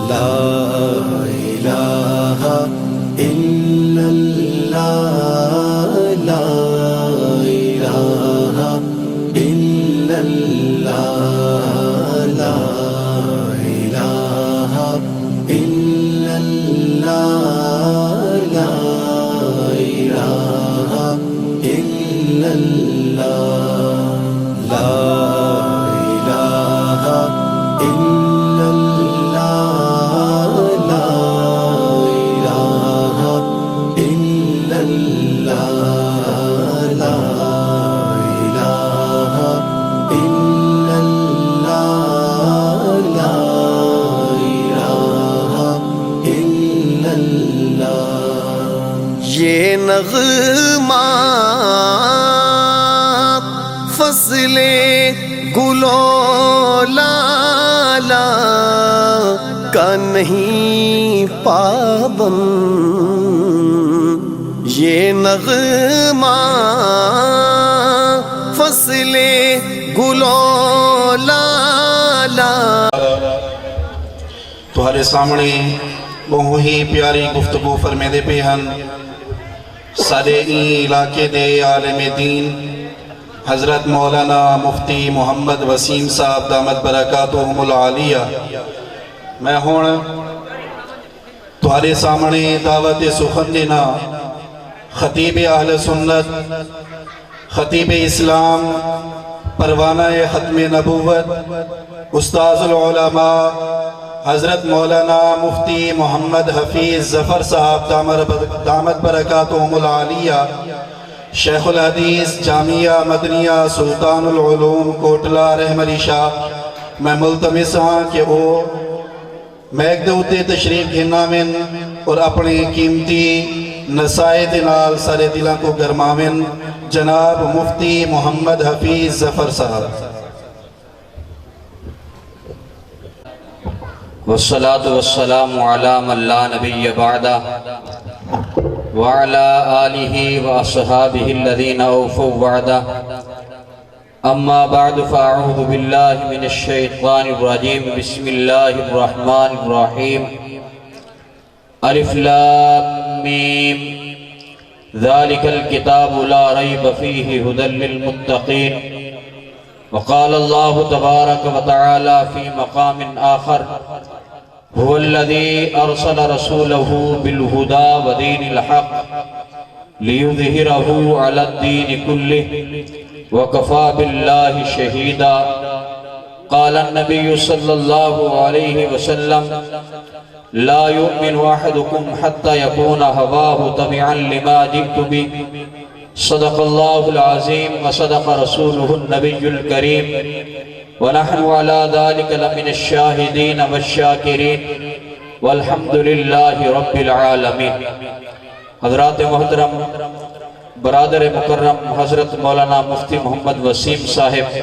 لا الہ الا اللہ لا الہ الا اللہ لا الہ الا اللہ لا الہ الا اللہ لا الہ الا اللہ لا الہ الا اللہ لا الہ الا اللہ لا الہ الا اللہ یہ نغمہ فصل گلو لالا کا نہیں پابند یہ نغمہ فصل گلو لالا تمہارے سامنے بہت ہی پیاری گفتگو فرمیدے پہ ہن سارے علاقے دے عالم دین حضرت مولانا مفتی محمد وسیم صاحب دامت برکاتہم العالیہ میں ہوں تمہارے سامنے دعوت سخن دینا خطیب اہل سنت خطیب اسلام پروانہ ختم نبوت استاذ العلماء حضرت مولانا مفتی محمد حفیظ ظفر صاحب دامت برکاتہم العالیہ شیخ الحدیث جامعہ مدنیہ سلطان العلوم کوٹلہ رحملی شاہ میں ملتمس ہاں کہ وہ میک دوتے تشریف گھننا من اور اپنے قیمتی نصائح نال سارے دلوں کو گرمامن جناب مفتی محمد حفیظ ظفر صاحب والصلاة والسلام على من لا نبي بعده وعلى آله وأصحابه الذين أوفوا وعده أما بعد فأعوذ بالله من الشيطان الرجيم بسم الله الرحمن الرحيم ألف لام ميم ذلك الكتاب لا ريب فيه هدى للمتقين وقال الله تبارك وتعالى في مقام آخر هو الذي أرسل رسوله بالهدى ودين الحق ليظهره على الدين كله وكفى بالله شهيدا قال النبي صلى الله عليه وسلم لا يؤمن أحدكم حتى يكون هواه تبعا لما جئت به صدق الله العظيم وصدق رسوله النبي الكريم ونحن على ذلك لمن الشاهدين والشاكرين والحمد لله رب العالمين حضرات محترم برادر مکرم حضرت مولانا مفتی محمد وسیم صاحب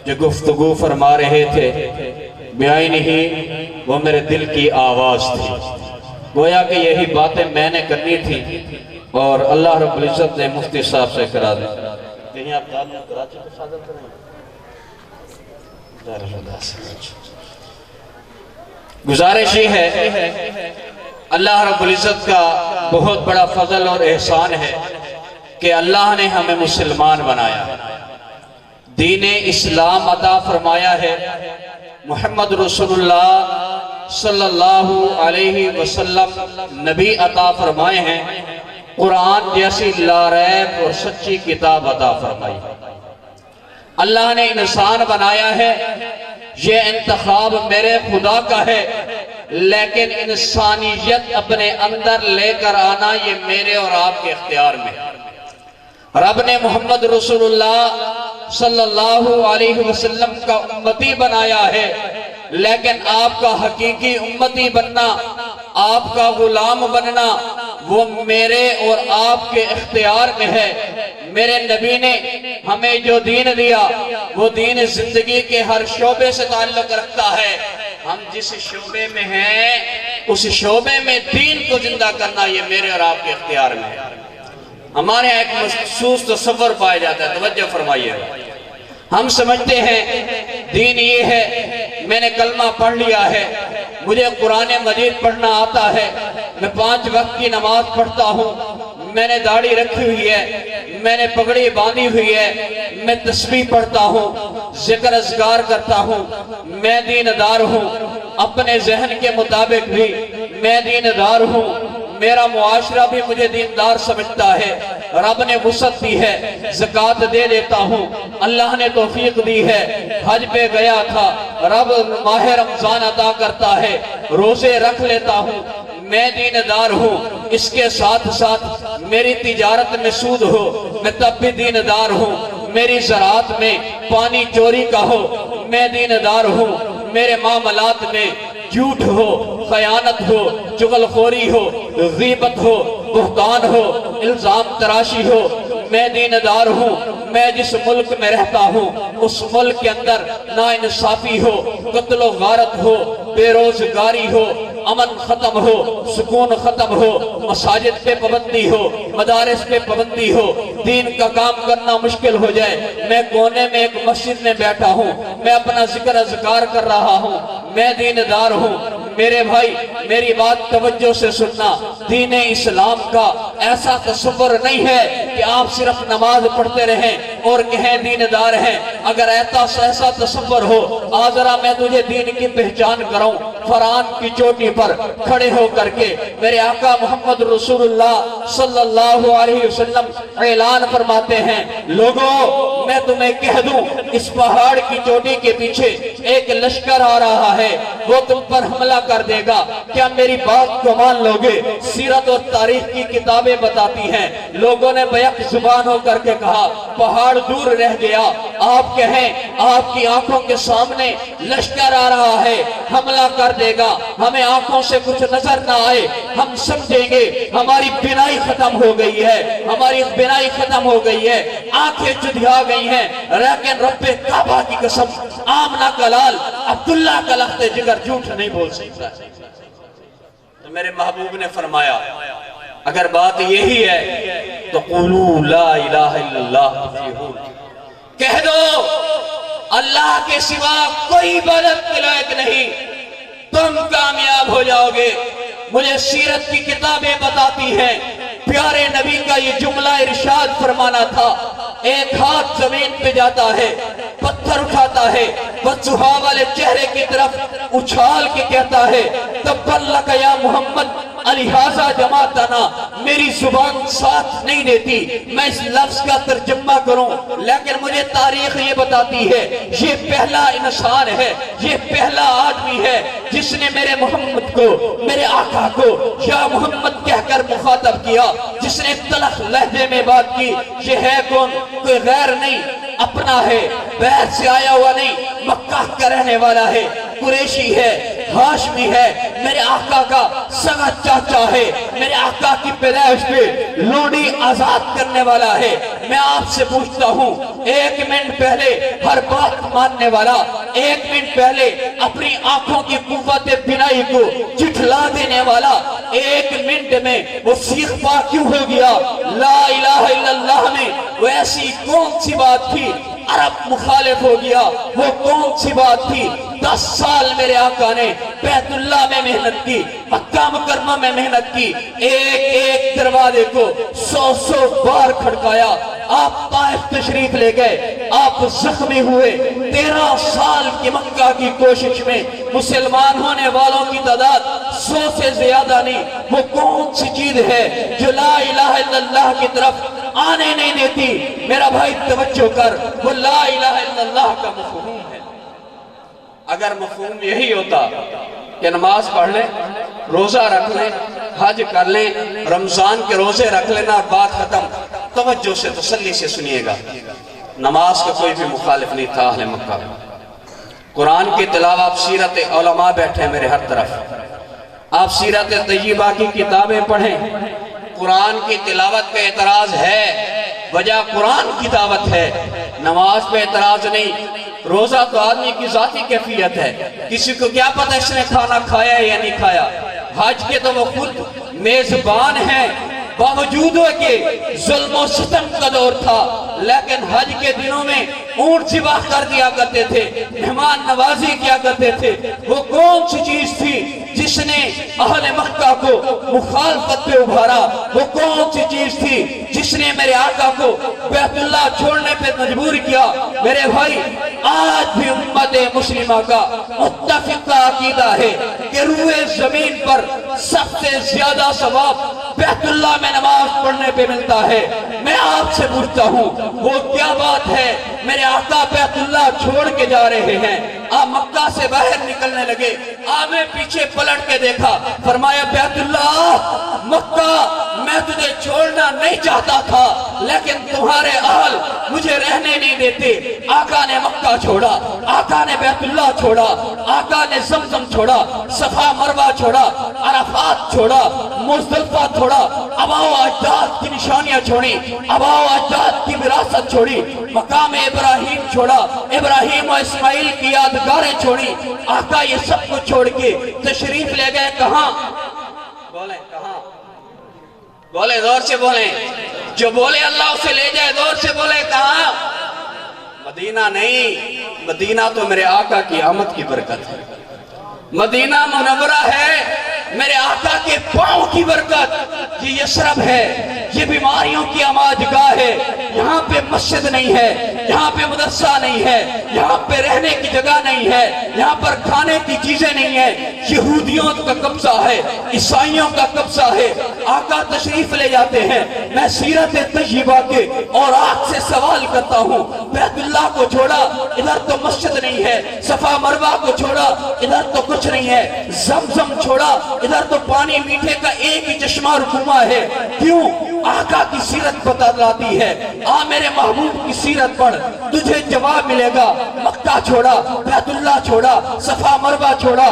جو گفتگو فرما رہے تھے بیائی نہیں وہ میرے دل کی آواز تھی گویا کہ یہی باتیں میں نے کرنی تھی اور اللہ رب العزت نے مفتی صاحب سے کرا دیں کہیں آپ کراچی کو صادر کریں گزارش یہ ہے اللہ رب العزت کا بہت بڑا فضل اور احسان ہے کہ اللہ نے ہمیں مسلمان بنایا دین اسلام عطا فرمایا ہے محمد رسول اللہ صلی اللہ علیہ وسلم نبی عطا فرمائے ہیں قرآن جیسی لا ریب اور سچی کتاب عطا فرمائی اللہ نے انسان بنایا ہے یہ انتخاب میرے خدا کا ہے لیکن انسانیت اپنے اندر لے کر آنا یہ میرے اور آپ کے اختیار میں رب نے محمد رسول اللہ صلی اللہ علیہ وسلم کا امتی بنایا ہے لیکن آپ کا حقیقی امتی بننا آپ کا غلام بننا وہ میرے اور آپ کے اختیار میں ہے میرے نبی نے ہمیں جو دین دیا وہ دین زندگی کے ہر شعبے سے تعلق رکھتا ہے ہم جس شعبے میں ہیں اس شعبے میں دین کو زندہ کرنا یہ میرے اور آپ کے اختیار میں ہے ہمارے ایک مخصوص تصور پایا جاتا ہے توجہ فرمائیے ہم سمجھتے ہیں دین یہ ہے میں نے کلمہ پڑھ لیا ہے مجھے قرآن مجید پڑھنا آتا ہے، میں 5 وقت کی نماز پڑھتا ہوں، میں نے داڑھی رکھی ہوئی ہے، میں نے پگڑی باندھی ہوئی ہے، میں تسبیح پڑھتا ہوں، ذکر اذکار کرتا ہوں، میں دیندار ہوں، اپنے ذہن کے مطابق بھی میں دیندار ہوں، میرا معاشرہ بھی مجھے دیندار سمجھتا ہے، رب نے وسعت دی ہے، زکوٰۃ دے دیتا ہوں، اللہ نے توفیق دی ہے، حج پہ گیا تھا، رب ماہ رمضان عطا کرتا ہے، روزے رکھ لیتا ہوں، میں دیندار ہوں، اس کے ساتھ ساتھ میری تجارت میں سود ہو میں تب بھی دیندار ہوں، میری زراعت میں پانی چوری کا ہو میں دیندار ہوں، میرے معاملات میں جھوٹ ہو، خیانت ہو، چغل خوری ہو، غیبت ہو، بہتان ہو، الزام تراشی ہو، میں دیندار ہوں، میں جس ملک میں رہتا ہوں اس ملک کے اندر ناانصافی ہو، قتل و غارت ہو، بے روزگاری ہو، امن ختم ہو، سکون ختم ہو، مساجد پہ پابندی ہو، مدارس پہ پابندی ہو، دین کا کام کرنا مشکل ہو جائے، میں کونے میں ایک مسجد میں بیٹھا ہوں، میں اپنا ذکر اذکار کر رہا ہوں، میں دیندار ہوں۔ میرے بھائی میری بات توجہ سے سننا، دین اسلام کا ایسا تصور نہیں ہے کہ آپ صرف نماز پڑھتے رہیں اور کہیں دیندار ہیں۔ اگر ایسا تصور ہو، آج ذرا میں تجھے دین کی پہچان کراؤں۔ فرعون کی چوٹی پر کھڑے ہو کر کے میرے آقا محمد رسول اللہ صلی اللہ علیہ وسلم اعلان فرماتے ہیں، لوگوں میں تمہیں کہہ دوں اس پہاڑ کی چوٹی کے پیچھے ایک لشکر آ رہا ہے، وہ تم پر حملہ کر دے گا، کیا میری بات کو مان لوگے؟ سیرت اور تاریخ کی کتابیں بتاتی ہیں، لوگوں نے بیک زبان ہو کر کے کہا پہاڑ دور رہ گیا، آپ کہیں آپ کی آنکھوں کے سامنے لشکر آ رہا ہے، حملہ کر دے گا، ہمیں آنکھوں سے کچھ نظر نہ آئے، ہم سمجھیں گے ہماری بینائی ختم ہو گئی ہے، ہماری بینائی ختم ہو گئی ہے، آنکھیں چدھیا گئی ہیں، لیکن رب کعبہ کی قسم آمنہ کا لال عبداللہ کا لخت جگر جھوٹ نہیں بول سکتا۔ تو میرے محبوب نے فرمایا اگر بات یہی ہے تو قولوا لا الہ الا اللہ تفلحون، کہہ دو اللہ کے سوا کوئی عبادت کے لائق نہیں، تم کامیاب ہو جاؤ گے۔ مجھے سیرت کی کتابیں بتاتی ہیں پیارے نبی کا یہ جملہ ارشاد فرمانا تھا، ایک ہاتھ زمین پہ جاتا ہے، پتھر اٹھاتا ہے، بدسہا والے چہرے کی طرف اچھال کے کہتا ہے تبّن لک یا محمد الہٰذا جماعتنا، میری زبان ساتھ نہیں دیتی میں اس لفظ کا ترجمہ کروں، لیکن مجھے تاریخ یہ بتاتی ہے یہ پہلا انسان ہے، یہ پہلا آدمی ہے جس نے میرے محمد کو، میرے آقا کو یا محمد کہہ کر مخاطب کیا، جس نے تلخ لہجے میں بات کی۔ یہ ہے کون؟ کوئی غیر نہیں، اپنا ہے، بیت سے آیا ہوا نہیں، مکہ کا رہنے والا ہے، قریشی ہے، ہاشمی ہے، میرے آقا کا سگا چاچا ہے، میرے آقا کی پیدائش پہ لونڈی آزاد کرنے والا ہے۔ میں آپ سے پوچھتا ہوں، 1 منٹ پہلے ہر بات ماننے والا، 1 منٹ پہلے اپنی آنکھوں کی قوت بینائی کو جھٹلا دینے والا، 1 منٹ میں وہ سیخ پا کیوں ہو گیا؟ لا الہ الا اللہ میں وہ ایسی کون سی بات تھی؟ عرب مخالف ہو گیا، وہ کون سی بات تھی؟ 10 سال میرے آقا نے بیت اللہ میں محنت کی، مکہ مکرمہ میں محنت کی، ایک ایک دروازے کو 100 بار کھڑکایا۔ آپ طائف تشریف لے گئے، آپ زخمی ہوئے، 13 سال کی مکہ کی کوشش میں مسلمان ہونے والوں کی تعداد 100 سے زیادہ نہیں۔ وہ کون سی چیز ہے جو لا الہ الا اللہ کی طرف آنے نہیں دیتی؟ میرا بھائی توجہ کر، وہ لا الہ الا اللہ کا مفہوم ہے۔ اگر مفہوم یہی ہوتا کہ نماز پڑھ لیں، روزہ رکھ لیں، حج کر لیں، رمضان کے روزے رکھ لینا، بات ختم۔ توجہ سے تسلی سے سنیے گا، نماز کا کوئی بھی مخالف نہیں تھا اہل مکہ۔ قرآن کی تلاوت، آپ سیرت علماء بیٹھے ہیں میرے ہر طرف، آپ سیرت طیبہ کی کتابیں پڑھیں، قرآن کی تلاوت پہ اعتراض ہے، وجہ قرآن کی دعوت ہے، نماز پہ اعتراض نہیں۔ روزہ تو آدمی کی ذاتی کیفیت ہے، کسی کو کیا پتہ اس نے کھانا کھایا یا نہیں کھایا؟ حج کے تو وہ خود میزبان ہیں، باوجود ہے کہ ظلم و ستم کا دور تھا، لیکن حج کے دنوں میں اونٹ ذبح کر دیا کرتے تھے، مہمان نوازی کیا کرتے تھے۔ وہ کون سی چیز تھی جس نے اہل مکہ کو مخالفت پہ ابھارا؟ وہ کون سی چیز تھی جس نے میرے آقا کو بیت اللہ چھوڑنے پہ مجبور کیا؟ میرے بھائی، آج بھی امت مسلمہ کا متفقہ عقیدہ ہے کہ روئے زمین پر سب سے زیادہ ثواب بیت اللہ میں نماز پڑھنے پہ ملتا ہے۔ میں آپ سے پوچھتا ہوں، وہ کیا بات ہے؟ میرے آقا بیت اللہ چھوڑ کے جا رہے ہیں، آپ مکہ سے باہر نکلنے لگے، آپ نے پیچھے پلٹ کے دیکھا، فرمایا بیت اللہ، مکہ میں تجھے چھوڑنا نہیں چاہتا تھا لیکن تمہارے اہل مجھے رہنے نہیں دیتے۔ آقا نے مکہ چھوڑا، آقا نے بیت اللہ چھوڑا، آقا نے زمزم چھوڑا، صفا مروہ چھوڑا، عرفات چھوڑا، مزدلفہ چھوڑا، آباء و اجداد کی نشانیاں چھوڑی، آباء و اجداد کی وراثت چھوڑی، مقام ابراہیم چھوڑا، ابراہیم و اسماعیل کی یادگاریں چھوڑی۔ آقا یہ سب کچھ چھوڑ کے تشریف لے گئے کہاں؟ بولیں کہاں؟ بولیں، زور سے بولیں، جو بولے اللہ اسے لے جائے، زور سے بولیں کہاں؟ مدینہ نہیں، مدینہ تو میرے آقا کی آمد کی برکت ہے، مدینہ منورہ ہے میرے آقا کے پاؤں کی برکت۔ یہ یثرب ہے، یہ بیماریوں کی آماجگاہ ہے، یہاں پہ مسجد نہیں ہے، یہاں پہ مدرسہ نہیں ہے، یہاں پہ رہنے کی جگہ نہیں ہے، یہاں پر کھانے کی چیزیں نہیں ہیں، یہودیوں کا قبضہ ہے، عیسائیوں کا قبضہ ہے۔ آقا تشریف لے جاتے ہیں، میں سیرت طیبہ کے اور آج سے سوال کرتا ہوں، بیت اللہ کو چھوڑا، ادھر تو مسجد نہیں ہے، صفا مروہ کو چھوڑا، ادھر تو کچھ نہیں ہے، زمزم چھوڑا، ادھر تو پانی میٹھے کا ایک ہی چشمہ رکوما ہے۔ کیوں؟ آقا کی سیرت بتلاتی ہے۔ آ میرے محبوب کی سیرت پڑھ، تجھے جواب ملے گا۔ مکہ چھوڑا، بیت اللہ چھوڑا، صفا مروہ چھوڑا،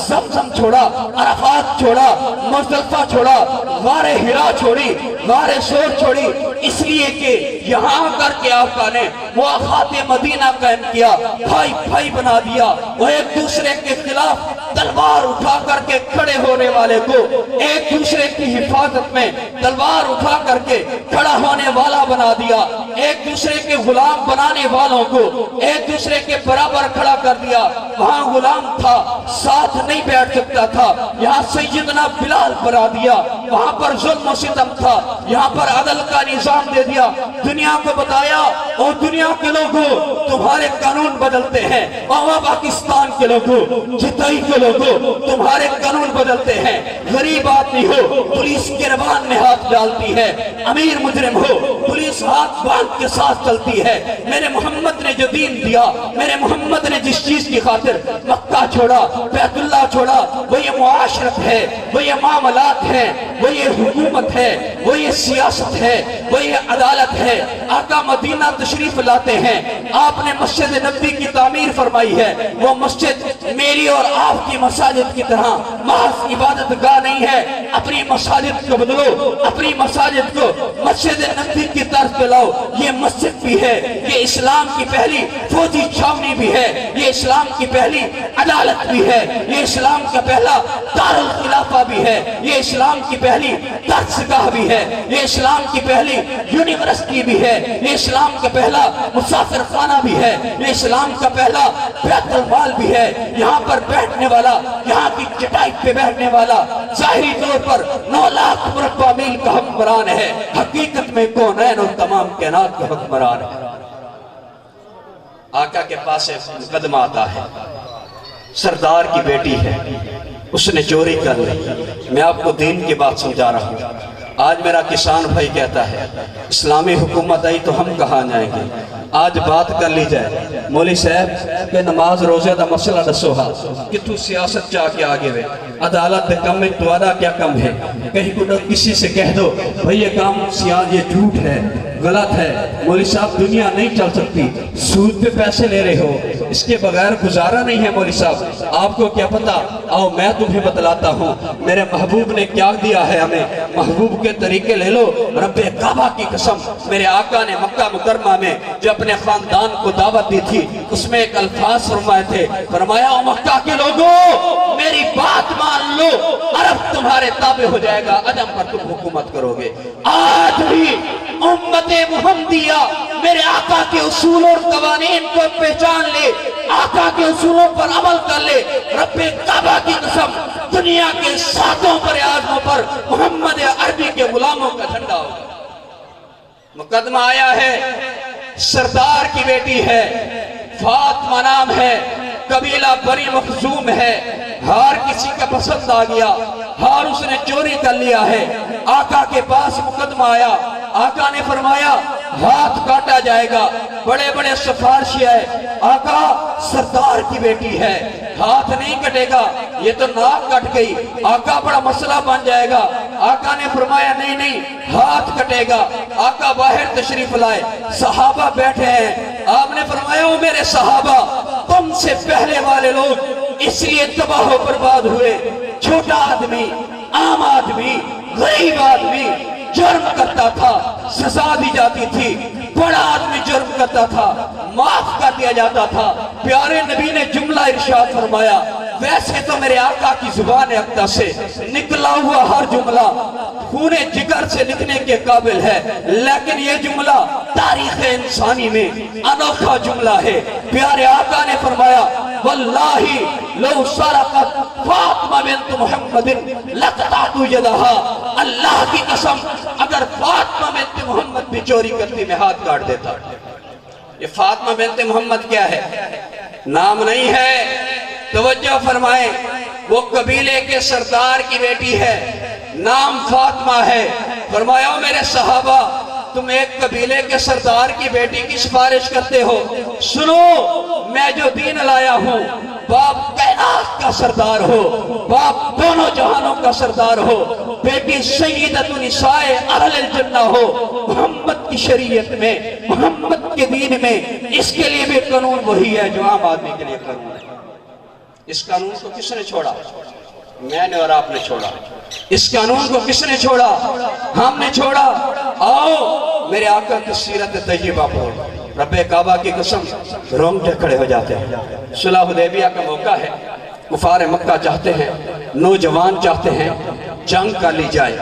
زمزم چھوڑا، عرفات چھوڑا، مزدلفہ چھوڑا، غار ہرا چھوڑی، غار سور چھوڑی، اس لیے کہ یہاں کر کے آقا نے مواخات مدینہ قائم کیا، بھائی بھائی بنا دیا۔ وہ ایک دوسرے کے خلاف تلوار اٹھا کر کے کھڑے ہونے والے کو ایک دوسرے کی حفاظت میں تلوار اٹھا کر کے کھڑا ہونے والا بنا دیا، ایک دوسرے کے غلام بنانے والوں کو ایک دوسرے کے برابر کھڑا کر دیا۔ وہاں غلام تھا، ساتھ نہیں بیٹھ سکتا تھا، یہاں سیدنا بلال بنا دیا۔ وہاں پر ظلم و ستم تھا، یہاں پر عدل کا نظام دے دیا۔ دنیا کو بتایا، اور دنیا کے لوگوں تمہارے قانون بدلتے ہیں، اور پاکستان کے لوگوں، جتائی کے لوگوں تمہارے قانون بدلتے ہیں۔ غریب آدمی ہو، پولیس گربان میں ہاتھ ڈالتی ہے، امیر مجرم ہو، پولیس ہاتھ باندھ کے ساتھ چلتی ہے۔ میرے محمد نے جو دین دیا، میرے محمد نے جس چیز کی خاطر مکہ چھوڑا، بیت اللہ چھوڑا، وہ یہ معاشرت ہے، وہ یہ معاملات ہیں، وہ یہ حکومت ہے، وہ یہ سیاست ہے، وہ یہ عدالت ہے۔ آقا مدینہ تشریف لاتے ہیں، آپ نے مسجد نبوی کی تعمیر فرمائی ہے۔ وہ مسجد میری اور آپ کی مساجد کی طرح محض عبادت گاہ نہیں ہے۔ اپنی مساجد کو بدلو، اپنی مساجد کو مسجد نبوی کی طرف پہ لاؤ۔ یہ مسجد بھی ہے، یہ اسلام کی پہلی فوجی چھاونی بھی ہے، یہ اسلام کی پہلی عدالت بھی ہے، یہ اسلام کا پہلا دارالخلافہ بھی ہے، یہ اسلام کی پہلی درسگاہ بھی ہے، یہ اسلام کی پہلی یونیورسٹی بھی ہے، یہ اسلام کا پہلا مسافر خانہ بھی ہے، یہ اسلام کا پہلا بیت المال بھی ہے۔ یہاں پر بیٹھنے والا، یہاں کی چٹائی پہ بیٹھنے والا ظاہری طور پر 9 لاکھ مربع میل کا حکمران ہے، حقیقت میں کونین اور تمام کائنات کا حکمران ہے۔ آقا کے پاس ایک مقدمہ آتا ہے، سردار کی بیٹی ہے، اس نے چوری کر لی۔ میں آپ کو دین کی بات سمجھا رہا ہوں۔ آج میرا کسان بھائی کہتا ہے اسلامی حکومت آئی تو ہم کہاں جائیں گے؟ آج بات کر لی جائے، مولی صاحب کہ نماز روزے دا مسئلہ دسو ہا کہ تو سیاست چاہ کے آگے وے، عدالت دے کم میں توادہ کیا کم ہے؟ کہیں کو کسی سے کہہ دو بھئی یہ کام سیاست یہ جھوٹ ہے، غلط ہے، مولی صاحب دنیا نہیں چل سکتی، سود پہ پیسے لے رہے ہو، اس کے بغیر گزارا نہیں ہے۔ مولی صاحب آپ کو کیا پتا؟ آؤ میں تمہیں بتلاتا ہوں میرے محبوب نے کیا دیا ہے ہمیں۔ محبوب کے طریقے لے لو، رب کعبہ کی قسم، میرے آقا نے مکہ مکرمہ میں جو اپنے خاندان کو دعوت دی تھی، اس میں ایک الفاظ فرمائے تھے، فرمایا او مکہ کے لوگوں میری بات مان لو، عرب تمہیں تمہارے تابع ہو جائے گا، عدم پر تم حکومت کرو گے۔ آج بھی امت محمدیہ میرے آقا کے اصول اور قوانین کو پہچان لے، آقا کے اصولوں پر عمل کر لے، رب کعبہ کی قسم دنیا کے 7 بر اعظموں پر محمد عربی کے غلاموں کا جھنڈا ہوگا۔ مقدمہ آیا ہے، سردار کی بیٹی ہے، فاطمہ نام ہے، قبیلہ بنی مخزوم ہے، ہار کسی کا پسند آ گیا، ہار اس نے چوری کر لیا ہے، آقا کے پاس مقدمہ آیا، آقا نے فرمایا ہاتھ کاٹا جائے گا، بڑے بڑے سفارشی ہے، آقا سردار کی بیٹی ہے، ہاتھ نہیں کٹے گا، یہ تو ناک کٹ گئی، آقا بڑا مسئلہ بن جائے گا۔ آقا نے فرمایا نہیں نہیں ہاتھ کٹے گا۔ آقا باہر تشریف لائے، صحابہ بیٹھے ہیں، آپ نے فرمایا او میرے صحابہ، تم سے پہلے والے لوگ اس لیے تباہ و برباد ہوئے، چھوٹا آدمی، عام آدمی، غریب آدمی جرم کرتا تھا سزا دی جاتی تھی، بڑا آدمی جرم کرتا تھا معاف کر دیا جاتا تھا۔ پیارے نبی نے جملہ ارشاد فرمایا، ویسے تو میرے آقا کی زبان اقدس سے نکلا ہوا ہر جملہ خون جگر سے لکھنے کے قابل ہے، لیکن یہ جملہ تاریخ انسانی میں انوکھا جملہ ہے۔ پیارے آقا نے فرمایا واللہ لو سرقت فاطمہ بنت محمد لقطعت یدہا، اللہ کی قسم اگر فاطمہ بنت محمد بھی چوری کرتی میں ہاتھ کاٹ دیتا۔ یہ فاطمہ بنت محمد کیا ہے؟ نام نہیں ہے، توجہ فرمائیں، وہ قبیلے کے سردار کی بیٹی ہے، نام فاطمہ ہے۔ فرمایا میرے صحابہ، تم ایک قبیلے کے سردار کی بیٹی کی سفارش کرتے ہو، سنو میں جو دین لایا ہوں، باپ کائنات کا سردار ہو، باپ دونوں جہانوں کا سردار ہو، بیٹی سیدۃ نساء اہل الجنہ ہو، محمد کی شریعت میں، محمد کے دین میں، اس کے لیے بھی قانون وہی ہے جو عام آدمی کے لیے قانون ہے۔ اس قانون کو کس نے چھوڑا؟ میں نے اور آپ نے چھوڑا۔ اس قانون کو کس نے چھوڑا؟ ہم نے چھوڑا۔ آؤ میرے آقا کی سیرت طیبہ پڑھو، رب کعبہ کی قسم رونگٹے کھڑے ہو جاتے ہیں۔ صلح حدیبیہ کا موقع ہے، کفار مکہ چاہتے ہیں، نوجوان چاہتے ہیں جنگ کر لی جائے،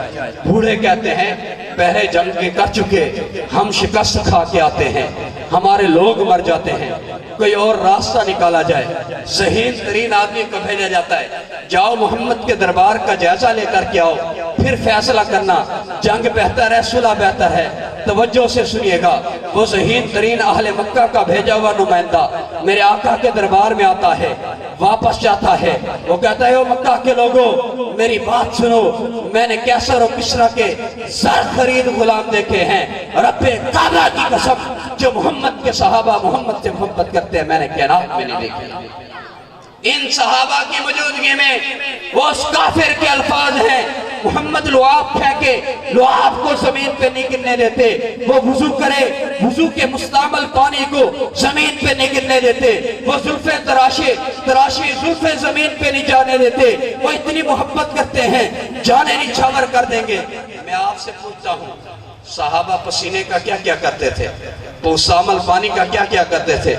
بوڑھے کہتے ہیں پہلے جنگ کے کر چکے، ہم شکست کھا کے آتے ہیں، ہمارے لوگ مر جاتے ہیں، کوئی اور راستہ نکالا جائے۔ ذہین ترین آدمی کو بھیجا جاتا ہے، جاؤ محمد کے دربار کا جائزہ لے کر کے آؤ، پھر فیصلہ کرنا جنگ بہتر ہے صلح بہتر ہے۔ توجہ سے سنیے گا، وہ ذہین ترین اہل مکہ کا بھیجا ہوا نمائندہ میرے آقا کے دربار میں آتا ہے، واپس جاتا ہے، وہ کہتا ہے او مکہ کے لوگوں میری بات سنو، میں نے کیسر و کسرا کے زر خرید غلام دیکھے ہیں، رب کعبہ کی قسم جو محمد کے صحابہ محمد سے محبت کرتے ہیں میں نے کائنات میں نہیں دیکھے۔ ان صحابہ کی موجودگی میں وہ اس کافر کے الفاظ ہیں، محمد لعاب پھینکے، لعاب کو زمین پہ نہیں گرنے دیتے، وہ وضو کرے، وضو کے مستعمل پانی کو زمین پہ نہیں گرنے دیتے، وہ زلفیں تراشے زلفیں زمین پہ نہیں جانے دیتے، وہ اتنی محبت کرتے ہیں جانے نچھاور کر دیں گے۔ میں آپ سے پوچھتا ہوں صحابہ پسینے کا کیا کیا کرتے تھے؟ مستعمل پانی کا کیا کیا کرتے تھے؟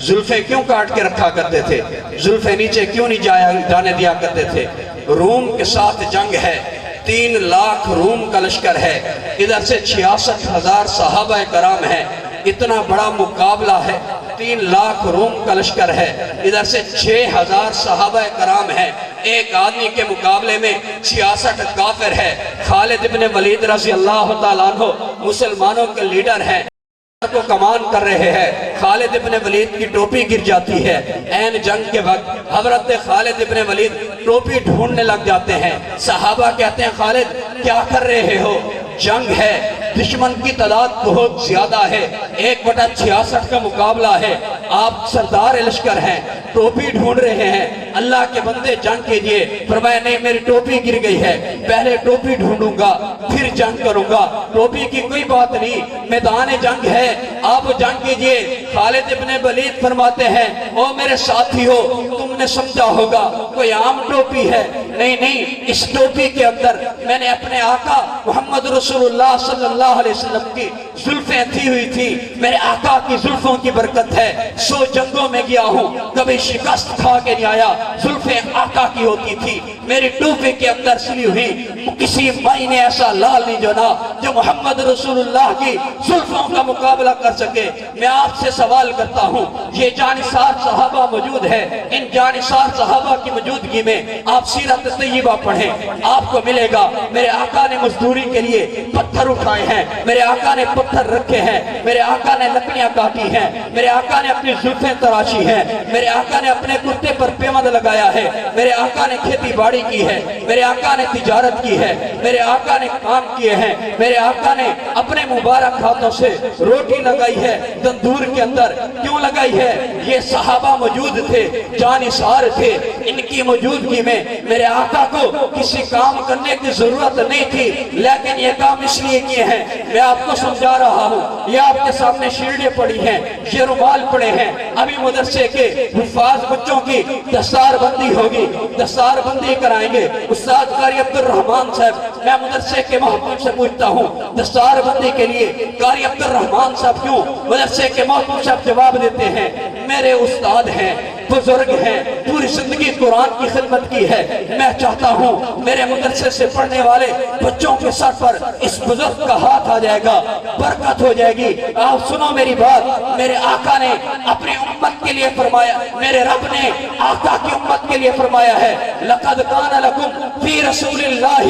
زلفیں کیوں کاٹ کے رکھا کرتے تھے؟ زلفیں نیچے کیوں نہیں جانے دیا کرتے تھے؟ روم کے ساتھ جنگ ہے، 3 لاکھ روم کا لشکر ہے، ادھر سے 66,000 صحابہ کرام ہیں، اتنا بڑا مقابلہ ہے، 3 لاکھ روم کا لشکر ہے، ادھر سے 6,000 صحابہ کرام ہیں، ایک آدمی کے مقابلے میں 66 کافر ہے۔ خالد ابن ولید رضی اللہ تعالیٰ عنہ مسلمانوں کے لیڈر ہیں، کو کمان کر رہے ہیں، خالد ابن ولید کی ٹوپی گر جاتی ہے، این جنگ کے وقت حضرت خالد ابن ولید ٹوپی ڈھونڈنے لگ جاتے ہیں، صحابہ کہتے ہیں خالد کیا کر رہے ہو؟ جنگ ہے، دشمن کی تعداد بہت زیادہ ہے، 1/66 کا مقابلہ ہے، آپ سردار لشکر ہیں، ٹوپی ڈھونڈ رہے ہیں، اللہ کے بندے جنگ کیجئے۔ فرمایا نہیں میری ٹوپی گر گئی ہے، پہلے ٹوپی ڈھونڈوں گا پھر جنگ کروں گا، ٹوپی کی کوئی بات نہیں، میدان جنگ ہے، آپ جنگ کیجئے۔ خالد ابن ولید فرماتے ہیں او میرے ساتھی ہو تم نے سمجھا ہوگا کوئی عام ٹوپی ہے، نہیں اس ٹوپی کے اندر میں نے اپنے آقا محمد رسول اللہ صلی اللہ علیہ وسلم کی زلفیں تھی ہوئی تھی، میرے آقا کی زلفوں کی برکت ہے 100 جنگوں میں گیا ہوں کبھی شکست کھا کے نہیں آیا، زلفیں آقا کی ہوتی تھی، میری ٹوپی کے اندر سلی ہوئی، کسی مائی نے ایسا لال نہیں جونا جو محمد رسول اللہ کی زلفوں کا مقابلہ کر سکے۔ میں آپ سے سوال کرتا ہوں، یہ جانثار صحابہ موجود ہے، ان جانثار صحابہ کی موجودگی میں آپ سیرت طیبہ پڑھیں، آپ کو ملے گا میرے آقا نے مزدوری کے لیے پتھر اٹھائے ہیں، میرے آقا نے پتھر رکھے ہیں، میرے آقا نے لکڑیاں کاٹی ہیں، میرے آقا نے اپنی زلفیں تراشی ہیں، میرے آقا نے اپنے کرتے پر پیوند لگایا ہے، میرے آقا نے کھیتی باڑی کی ہے، میرے آقا نے تجارت کی ہے، میرے آقا نے کام کیے ہیں، میرے آقا نے اپنے مبارک ہاتھوں سے روٹی لگائی ہے تندور کے اندر، کیوں لگائی ہے؟ یہ صحابہ موجود تھے، جانثار تھے، ان کی موجودگی میں میرے آقا کو کسی کام کرنے کی ضرورت نہیں تھی، لیکن یہ کام اس لیے کیے ہیں۔ میں آپ کو سمجھا رہا ہوں، یہ آپ کے سامنے شیلڈیں پڑی ہیں، یہ رومال پڑے ہیں، ابھی مدرسے کے حفاظ بچوں کی دستار بندی ہوگی، دستار بندی کرائیں گے استاد قاری عبدالرحمن صاحب۔ میں مدرسے کے محترم سے پوچھتا ہوں، دستار بندی کے لیے قاری عبدالرحمن صاحب کیوں؟ مدرسے کے محترم صاحب جواب دیتے ہیں، میرے استاد ہیں، بزرگ ہیں، پوری زندگی قرآن کی خدمت کی ہے، میں چاہتا ہوں میرے مدرسے سے پڑھنے والے بچوں کے سر پر اس بزرگ کا ہاتھ آ جائے گا، برکت ہو جائے گی۔ آپ سنو میری بات، میرے آقا نے اپنی امت کے لیے فرمایا، میرے رب نے آقا کی امت کے لیے فرمایا ہے، لَقَدْ كَانَ لَكُمْ فِي رَسُولِ اللَّهِ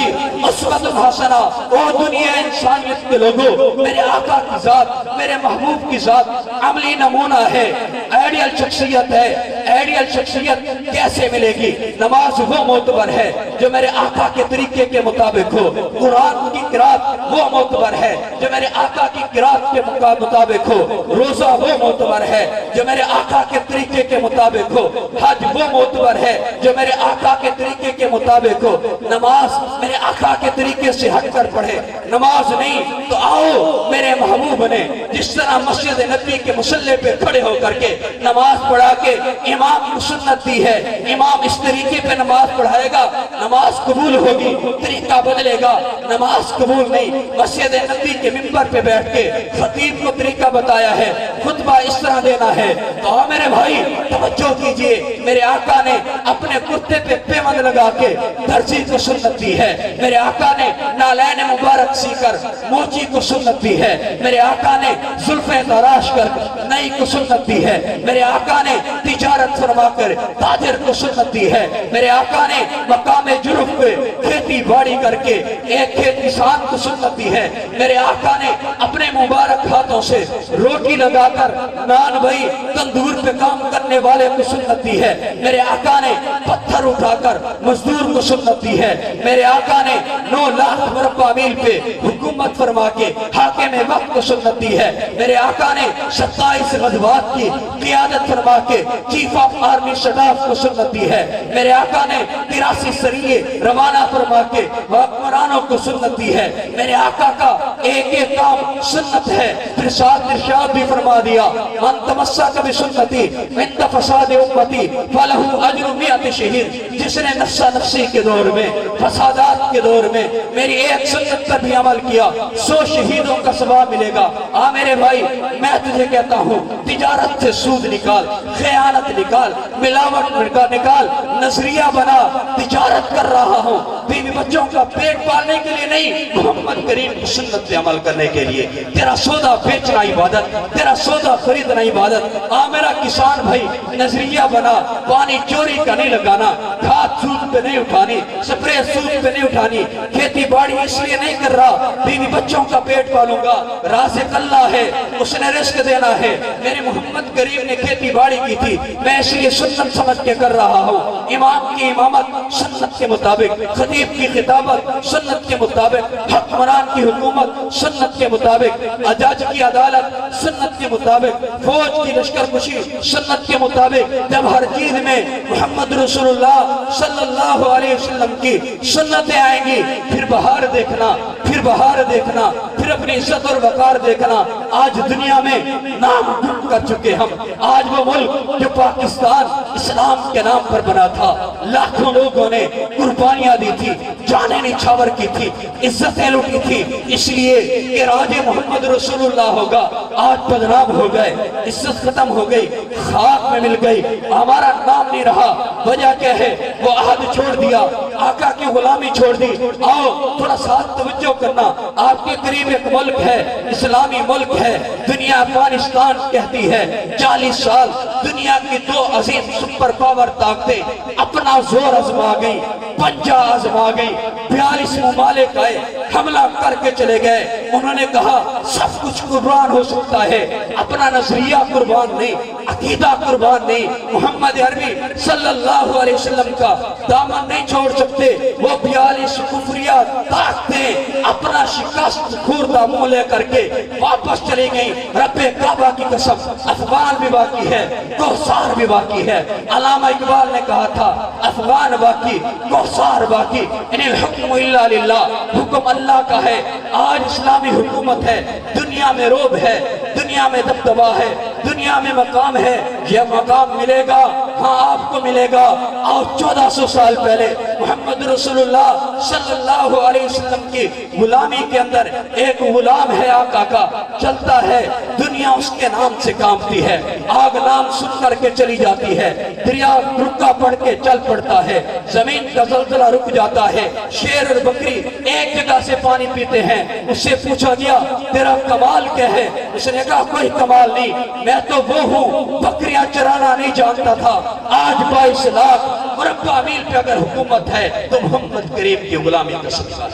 أُسْوَةٌ حَسَنَةٌ۔ او دنیا انسانیت کے لوگوں، میرے آقا کی ذات، میرے محبوب کی ذات عملی نمونہ ہے، آئیڈیل شخصیت ہے۔ آئیڈیل شخصیت کیسے ملے گی؟ نماز وہ معتبر ہے جو میرے آقا کے طریقے کے مطابق ہو، قرآن کی قرات وہ معتبر ہے جو میرے آقا کی قرات کے مطابق ہو، روزہ وہ معتبر ہے جو میرے آقا کے طریقے کے مطابق ہو، حج وہ معتبر ہے جو میرے آقا کے طریقے کے مطابق ہو۔ نماز میرے آقا کے طریقے سے ہٹ کر پڑھے، نماز نہیں تو آؤ میرے محبوب نے جس طرح مسجد نبی کے مصلی پہ کھڑے ہو کر کے نماز پڑھا کے امام کو سنت دی ہے، امام اس طریقے پہ نماز پڑھائے گا، نماز قبول ہوگی، طریقہ بدلے گا، نماز قبول نہیں۔ مسجد نبی کے ممبر پہ بیٹھ کے خطیب کو طریقہ بتایا ہے، خطبہ اس طرح دینا ہے، تو میرے بھائی توجہ کیجئے، میرے آقا نے اپنے کرتے پہ پیوند لگا کے درزی کو سنت دی ہے، میرے آقا نے نالین مبارک سی کر موچی کو سنت دی ہے، میرے آقا نے زلفیں تراش کر نئی کو سنت دی ہے، میرے آقا نے تجارت فرما کر تاجر کو سنت دی ہے، میرے آقا نے مقام جرف پہ کھیتی باڑی کر کے ایک کھیت کسان کو سنت دی ہے، میرے آقا نے اپنے مبارک ہاتھوں سے روٹی لگا کر نان بھائی تندور پہ کام کرنے والے کو سنت دی ہے، میرے آقا نے پتھر اٹھا کر مزدور کو سنت دی ہے، میرے آقا نے 9 لاکھ مربع میل پہ حکومت فرما کے حاکم وقت کو سنت دی ہے، میرے آقا نے 27 غزوات کی قیادت فرما کے چیف آف آرمی سٹاف کو سنت دی ہے، میرے آقا نے 83 سریے روانہ فرما کے حکمرانوں کو سنت دی ہے، میرے آقا کا ایک ایک کام سنت ہے، پھر ساتھ ارشاد بھی فرما دیا، من تمسک بسنتی عند فساد امتی فلہ اجر 100 شہید، جس نے نفسا نفسی کے دور میں فسادات کے دور میں میری ایک سنت پر بھی عمل کیا 100 شہیدوں کا ثواب ملے گا۔ میرے بھائی میں تجھے کہتا ہوں تجارت سے سود نکال، خیانت نکال، ملاوٹ نکال، نظریہ بنا، تجارت کر رہا ہوں بیوی بچوں کا پیٹ پالنے کے لیے نہیں، محمد کریم کی سنت پہ عمل کرنے کے لیے۔ تیرا سودا بیچنا عبادت، تیرا سودا خریدنا عبادت۔ میرا کسان بھائی نظریہ بنا، پانی چوری کا نہیں لگانا، کھاد سود پہ نہیں اٹھانی، سپرے سود پہ نہیں اٹھانی، کھیتی باڑی اس لیے نہیں کر رہا بیوی بچوں کا پیٹ پالوں گا، رازق اللہ ہے، اس نے رزق دینا ہے۔ میرے محمد کریم نے کھیتی باڑی کی تھی، میں اس لیے سنت سمجھ کے کر رہا ہوں۔ امام کی امامت سنت کے مطابق، خطیب کی خطابت سنت کے مطابق، حکمران کی حکومت سنت کے مطابق، جج کی عدالت سنت کے مطابق، فوج کی لشکر کشی سنت کے مطابق۔ جب ہر چیز میں محمد رسول اللہ صلی اللہ علیہ وسلم کی سنتیں آئیں گی، پھر بہار دیکھنا، پھر بہار دیکھنا، پھر اپنی عزت اور وقار دیکھنا۔ آج دنیا میں نام گم کر چکے ہم، آج وہ ملک جو پاکستان اسلام کے نام پر بنا تھا، لاکھوں لوگوں نے قربانیاں دی تھی، جانیں نچھاور کی تھی، عزتیں لوٹی تھی، اس لیے کہ راج محمد رسول اللہ ہوگا، آج بدنام ہو گئے، عزت ختم ہو گئی، خاک میں مل گئی، ہمارا نام نہیں رہا۔ وجہ کیا ہے؟ وہ عہد چھوڑ دیا، آقا کی غلامی چھوڑ دی۔ آؤ تھوڑا ساتھ توجہ کرنا، آپ کے قریب ایک ملک ہے، اسلامی ملک ہے، دنیا افغانستان کہتی ہے 40 سال دنیا کی 2 عظیم سپر پاور طاقتیں اپنا زور آزما گئی، پنجہ آزما گئی، 42 ممالک آئے، حملہ کر کے چلے گئے۔ انہوں نے کہا سب کچھ قربان ہو سکتا ہے، اپنا نظریہ قربان نہیں، عقیدہ قربان نہیں، محمد عربی صلی اللہ علیہ وسلم کا دامن نہیں چھوڑ سکتے۔ وہ 42 کفریہ طاقتیں اپنا شکست خوردہ منہ لے کر کے واپس چلی گئیں۔ رب کعبہ کی قسم، افغان بھی باقی ہے، کوثار بھی باقی ہے۔ علامہ اقبال نے کہا تھا افغان باقی، کوثار باقی، ان الحکم الا للہ، حکم اللہ کا ہے۔ آج اسلامی حکومت ہے، دنیا میں روب ہے، دنیا میں دبدبہ ہے، دنیا میں مقام ہے۔ یہ مقام ملے گا، ہاں آپ کو ملے گا۔ اور 1400 سال پہلے محمد رسول اللہ صلی اللہ علیہ وسلم کی غلامی کے اندر ایک غلام ہے آقا کا، چلتا ہے، دنیا اس کے نام سے کامتی ہے، آگ نام سن کر کے چلی جاتی ہے، دریا رکا پڑ کے چل پڑتا ہے، زمین کا زلزلہ رک جاتا ہے، شیر اور بکری ایک جگہ سے پانی پیتے ہیں۔ اس سے پوچھا گیا تیرا کمال کیا ہے؟ اس نے کہا کوئی کمال نہیں، میں تو وہ ہوں بکریاں چرانا نہیں جانتا تھا۔ آج 22 لاکھ مربع میل پہ اگر حکومت ہے تو محمد کریم کی غلامی کا سلسلہ۔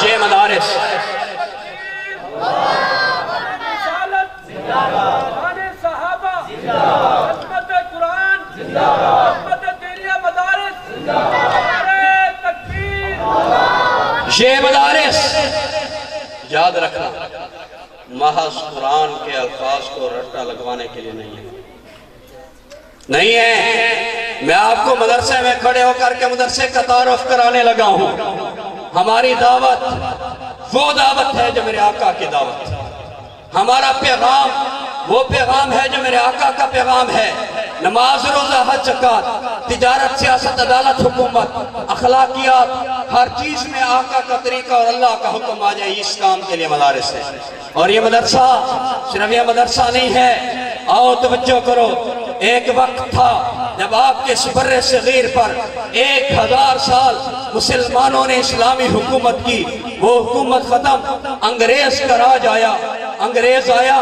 یہ مدارس یہ مدارس یاد رکھنا محض قرآن کے الفاظ کو رٹا لگوانے کے لیے نہیں ہے۔ میں آپ کو مدرسے میں کھڑے ہو کر کے مدرسے کا تعارف کرانے لگا ہوں۔ ہماری دعوت وہ دعوت ہے جو میرے آقا کی دعوت، ہمارا پیغام وہ پیغام ہے جو میرے آقا کا پیغام ہے۔ نماز، روزہ، حج، زکات، تجارت، سیاست، عدالت، حکومت، اخلاقیات، ہر چیز میں آقا کا طریقہ اور اللہ کا حکم آ جائے، اس کام کے لیے مدارس ہے۔ اور یہ مدرسہ صرف یہ مدرسہ نہیں ہے، آؤ توجہ کرو۔ ایک وقت تھا جب آپ کے بر صغیر پر 1000 سال مسلمانوں نے اسلامی حکومت کی، وہ حکومت ختم، انگریز کا راج آیا۔ انگریز آیا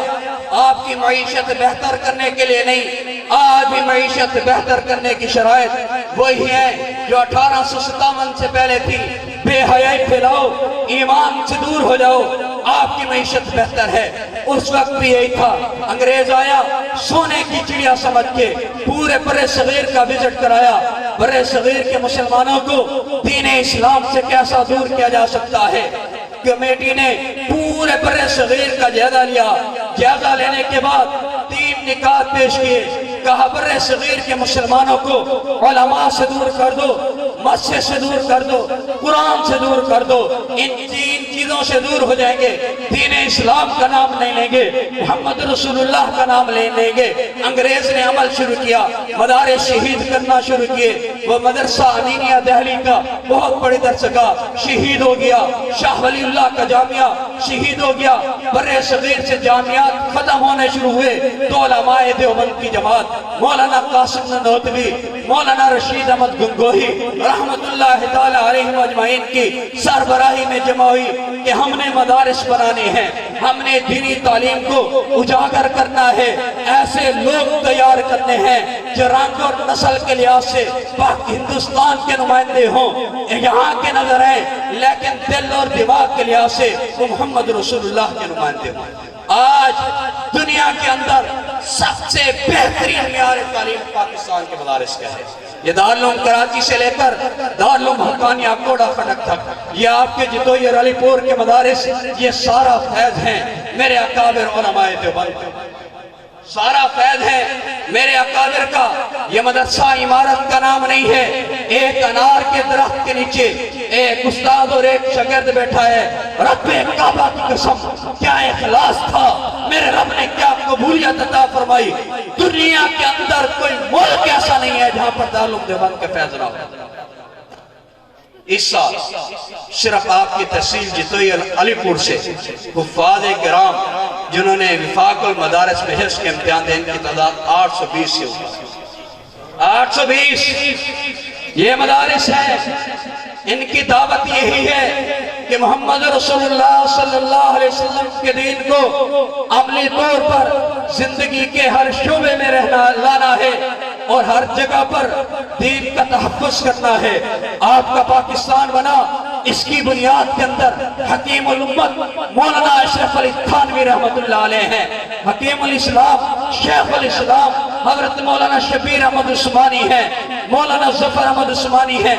آپ کی معیشت بہتر کرنے کے لیے نہیں، آج بھی معیشت بہتر کرنے کی شرائط وہی ہے جو 1857 سے پہلے تھی۔ بے حیائی پھیلاؤ، ایمان سے دور ہو جاؤ، آپ کی معیشت بہتر ہے۔ اس وقت بھی یہی تھا، انگریز آیا سونے کی چڑیا سمجھ کے پورے بر صغیر کا وزٹ کرایا۔ بر صغیر کے مسلمانوں کو دین اسلام سے کیسا دور کیا جا سکتا ہے۔ کمیٹی نے پورے بر صغیر کا جائزہ لیا، جائزہ لینے کے بعد 3 نکات پیش کیے۔ کہا بر صغیر کے مسلمانوں کو علماء سے دور کر دو، مسجد سے دور کر دو، قرآن سے دور کر دو، ان 3 چیزوں سے دور ہو جائیں گے، دین اسلام کا نام نہیں لیں گے، محمد رسول اللہ کا نام لیں گے۔ انگریز نے عمل شروع کیا، مدارس شہید کرنا شروع کیے۔ وہ مدرسہ امینیہ دہلی کا بہت بڑی درسگاہ شہید ہو گیا، شاہ ولی اللہ کا جامعہ شہید ہو گیا۔ بر صغیر سے جامعات ختم ہونے شروع ہوئے تو علماء دیوبند کی جماعت مولانا قاسم نانوتوی، مولانا رشید احمد گنگوہی رحمت اللہ تعالی علیہ اجمعین کی سربراہی میں جمع ہوئی کہ ہم نے مدارس بنانے ہیں، ہم نے دینی تعلیم کو اجاگر کرنا ہے، ایسے لوگ تیار کرنے ہیں جو رنگ اور نسل کے لحاظ سے پاک ہندوستان کے نمائندے ہوں، یہاں کے نظر ہیں لیکن دل اور دماغ کے لحاظ سے وہ محمد رسول اللہ کے نمائندے ہوں۔ آج دنیا کے اندر سب سے بہترین معیار تعلیم پاکستان کے مدارس کا ہے۔ یہ دارالعلوم کراچی سے لے کر دارالعلوم حقانیہ کوڑا خٹک تک، یہ آپ کے جتوئی اور علی پور کے مدارس، یہ سارا فیض ہیں میرے اکابر علماء دیوبند، سارا فیض ہے میرے اکابر کا۔ یہ مدرسہ عمارت کا نام نہیں ہے، ایک انار کے درخت کے نیچے ایک استاد اور ایک شاگرد بیٹھا ہے۔ رب کعبہ کی قسم کیا اخلاص تھا، میرے رب نے کیا قبولیت عطا فرمائی۔ دنیا کے اندر کوئی ملک ایسا نہیں ہے جہاں پر دارالعلوم دیوبند کا فیض نہ ہو۔ اس سال صرف آپ کی تحصیل جتوئی علی پور سے حفاظ کرام جنہوں نے وفاق المدارس میں حفظ کے امتحان دے، ان کی تعداد 820 سے ہوگی۔ 820 یہ مدارس ہیں، ان کی دعوت یہی ہے کہ محمد رسول اللہ صلی اللہ علیہ وسلم کے دین کو عملی طور پر زندگی کے ہر شعبے میں لانا ہے اور ہر جگہ پر دین کا تحفظ کرنا ہے۔ آپ کا پاکستان بنا، اس کی بنیاد کے اندر حکیم الامت مولانا اشرف علی تھانوی رحمت اللہ علیہ ہیں، حکیم الاسلام شیخ الاسلام حضرت مولانا شبیر احمد عثمانی ہیں، مولانا ظفر احمد عثمانی ہیں،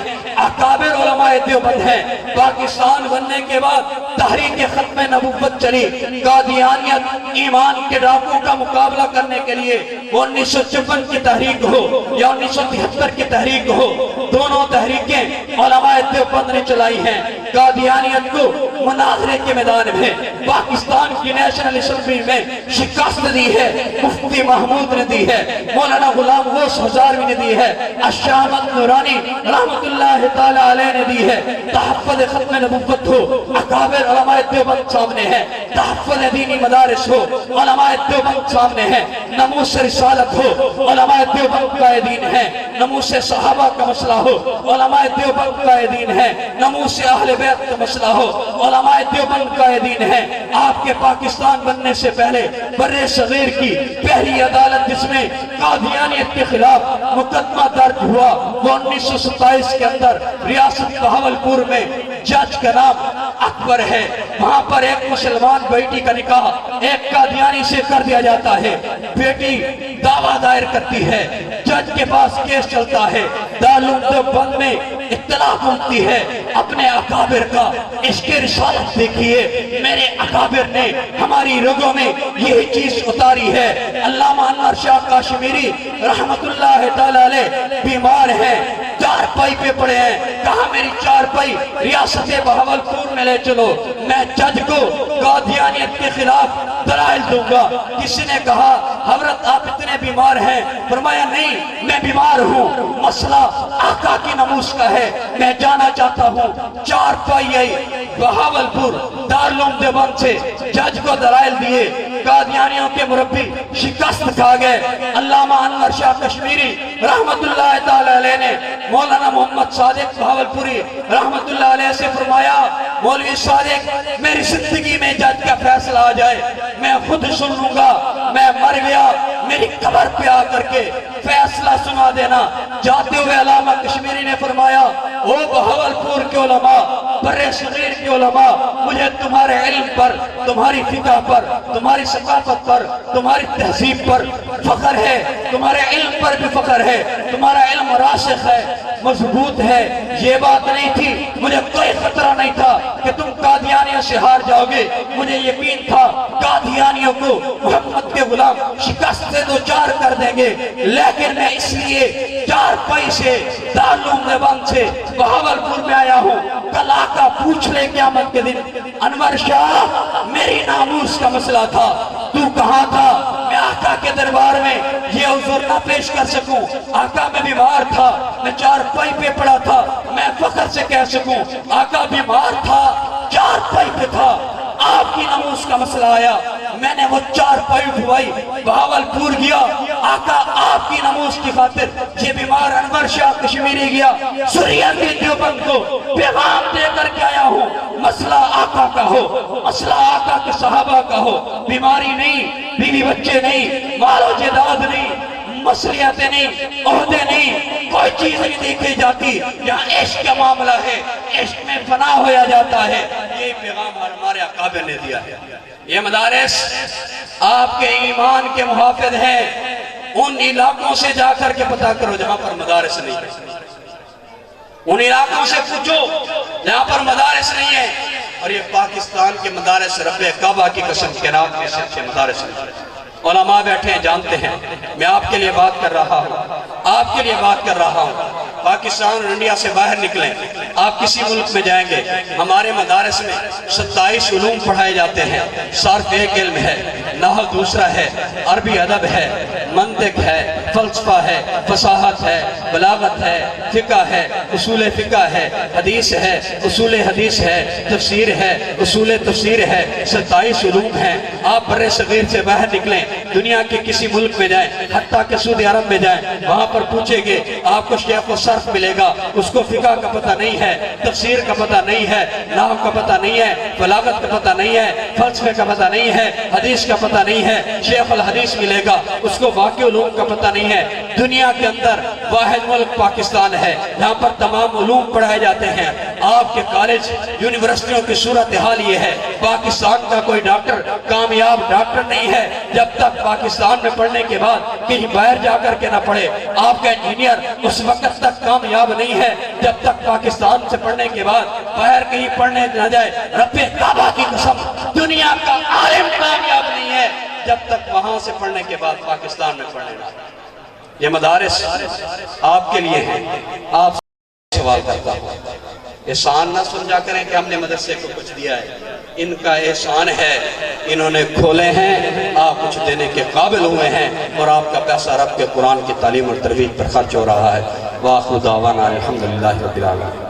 اکابر علماء دیوبند ہیں۔ پاکستان بننے کے بعد تحریک ختم نبوت چلی، قادیانیت ایمان کے ڈاکوں کا مقابلہ کرنے کے لیے 1954 کی تحریک ہو یا 1973 کی تحریک ہو، دونوں تحریکیں علماء دیوبند نے چلائی ہیں۔ قادیانیت کو مناظرے کے میدان میں پاکستان کی نیشنل اسمبلی میں شکست دی ہے، مفتی محمود نے دی ہے، مولانا غلام غوث ہزاروی نے دی ہے، الشاہ احمد نورانی رحمت اللہ تعالی علیہ نے دی ہے۔ تحفظ ختم نبوت ہو، اکابر علماء دیوبند سامنے ہیں، تحفظ دینی مدارس ہو، علماء دیوبند سامنے ہیں، ناموس رسالت ہو، علماء دیوبند قائدین ہیں، ناموس صحابہ کا مسئلہ ہو، علماء دیوبند قائدین ہیں، ناموس اہل بیت کا مسئلہ ہو، علماء دیوبند قائدین ہیں۔ آپ کے پاکستان بننے سے پہلے بر صغیر کی پہلی عدالت جس میں قادیانیت کے خلاف مقدمہ درج ہوا وہ 1927 کے اندر ریاست بہاولپور میں، جج کا نام اکبر ہے۔ وہاں پر ایک مسلمان بیٹی کا نکاح ایک قادیانی سے کر دیا جاتا ہے، بیٹی دعویٰ دائر کرتی ہے، جج کے پاس کیس چلتا ہے، دارالعلوم دیوبند میں اطلاع پہنچتی ہے اپنے اکابر کا، اس کے رسالت دیکھیے، میرے اکابر نے ہماری رگوں میں یہی چیز اتاری ہے۔ علامہ انور شاہ کاشمیری رحمت اللہ تعالی علیہ بیمار ہیں، چارپائی پہ پڑے ہیں، کہا میری چارپائی ریاست بہاولپور میں لے چلو، میں جج کو قادیانیت کے خلاف دلائل دوں گا۔ کسی نے کہا حضرت آپ اتنے بیمار ہیں، فرمایا نہیں میں بیمار ہوں، مسئلہ آقا کی ناموس کا ہے، میں جانا چاہتا ہوں۔ چارپائی آئی بہاولپور دارالعلوم دیوبند سے، جج کو دلائل دیے، قادیانیوں کے مربی شکست کھا گئے۔ علامہ انور شاہ کشمیری رحمت اللہ تعالی علیہ نے مولانا محمد صادق بہاولپوری رحمت اللہ علیہ سے فرمایا مولوی صادق میری زندگی میں جج کا فیصلہ آ جائے میں خود سن لوں گا، میں مر گیا میری قبر پہ آ کر کے فیصلہ سنا دینا۔ جاتے ہوئے علامہ کشمیری نے فرمایا او بہاولپور کے علماء، بر صغیر کے علماء، مجھے تمہارے علم پر، تمہاری فقہ پر، تمہاری ثقافت پر، تمہاری تہذیب پر فخر ہے، تمہارے علم پر بھی فخر ہے، تمہارا علم راسخ ہے، مضبوط ہے۔ یہ بات نہیں تھی، مجھے کوئی خطرہ نہیں تھا کہ تم قادیانیوں سے ہار جاؤ گے، مجھے یقین تھا قادیانیوں کو محمد کے غلام شکست سے دو چار کر دیں گے، لیکن میں اس لیے چارپائی سے دارالعلوم دیوبند سے بہاولپور میں آیا ہوں، کل آقا پوچھ لے قیامت کے دن انور شاہ میری ناموس کا مسئلہ تھا، تو کہاں تھا؟ میں آقا کے دربار میں یہ عذر نہ پیش کر سکوں، آقا میں بیمار تھا، میں چارپائی پہ پڑا تھا، میں فخر سے کہہ سکوں آقا بیمار تھا، چارپائی پہ تھا، آپ کی ناموس کا مسئلہ آیا، میں نے وہ چارپائی اٹھوائی، بہاولپور گیا، آقا آپ کی ناموس کی خاطر یہ بیمار انور شاہ کشمیری گیا، سریاتی دیوبند کو پیغام دے کر کے آیا ہوں، مسئلہ آقا کا ہو، مسئلہ آقا کے صحابہ کا ہو، بیماری نہیں، بیوی بچے نہیں، مال و جائیداد نہیں، مسئلیتیں نہیں، عہدے نہیں، کوئی چیز نہیں دیکھی جاتی، یہاں عشق کا معاملہ ہے، عشق میں فنا ہویا جاتا ہے۔ یہ پیغام ہمارے اکابر نے دیا ہے۔ یہ مدارس آپ کے ایمان کے محافظ ہیں، ان علاقوں سے جا کر کے پتہ کرو جہاں پر مدارس نہیں ہے، ان علاقوں سے پوچھو جہاں پر مدارس نہیں ہے۔ اور یہ پاکستان کے مدارس رب کعبہ کی قسم کے نام کے سب سے مدارس نہیں ہے۔ علماء بیٹھے ہیں جانتے ہیں، میں آپ کے لیے بات کر رہا ہوں، آپ کے لیے بات کر رہا ہوں۔ پاکستان اور انڈیا سے باہر نکلیں، آپ کسی ملک میں جائیں گے، ہمارے مدارس میں 27 علوم پڑھائے جاتے ہیں۔ صرف ایک علم ہے، نحو دوسرا ہے، عربی ادب ہے، منطق ہے، فلسفہ ہے، فصاحت ہے، بلاغت ہے، فقہ ہے، اصول فقہ ہے، حدیث ہے، اصول حدیث ہے، تفسیر ہے، اصول تفسیر ہے، 27 علوم ہیں۔ آپ بر صغیر سے باہر نکلیں، دنیا کے کسی ملک میں جائیں، حتیٰ کہ سعودی عرب میں جائیں، وہاں پر پوچھیں گے آپ کو شیخ و صرف ملے گا، اس کو فقہ کا پتہ نہیں ہے، تفسیر کا پتہ نہیں ہے، نحو کا پتہ نہیں ہے، بلاغت کا پتہ نہیں ہے، فلسفے کا پتہ نہیں ہے، حدیث کا پتہ نہیں ہے، شیخ الحدیث ملے گا، اس کو باقی علوم کا پتہ نہیں ہے۔ دنیا کے اندر واحد ملک پاکستان ہے جہاں پر تمام علوم پڑھائے جاتے ہیں۔ آپ کے کالج یونیورسٹیوں کی صورتحال یہ ہے، پاکستان کا کوئی ڈاکٹر کامیاب ڈاکٹر نہیں ہے جب تک پاکستان میں پڑھنے کے بعد کہیں باہر جا کر کے نہ پڑھے۔ آپ کا انجینئر اس وقت تک کامیاب نہیں ہے جب تک پاکستان سے پڑھنے کے بعد باہر کہیں پڑھنے نہ جائے۔ رب کعبہ کی قسم، دنیا کا عالم کامیاب نہیں ہے جب تک وہاں سے پڑھنے کے بعد پاکستان میں پڑھنے نہ جائے۔ یہ مدارس آپ کے لیے ہیں، آپ سے سوال کرتا ہوں، احسان نہ سمجھا کریں کہ ہم نے مدرسے کو کچھ دیا ہے، ان کا احسان ہے، انہوں نے کھولے ہیں، آپ کچھ دینے کے قابل ہوئے ہیں، اور آپ کا پیسہ رب کے قرآن کی تعلیم اور ترویج پر خرچ ہو رہا ہے۔ وآخر دعوانا الحمدللہ رب العالمین۔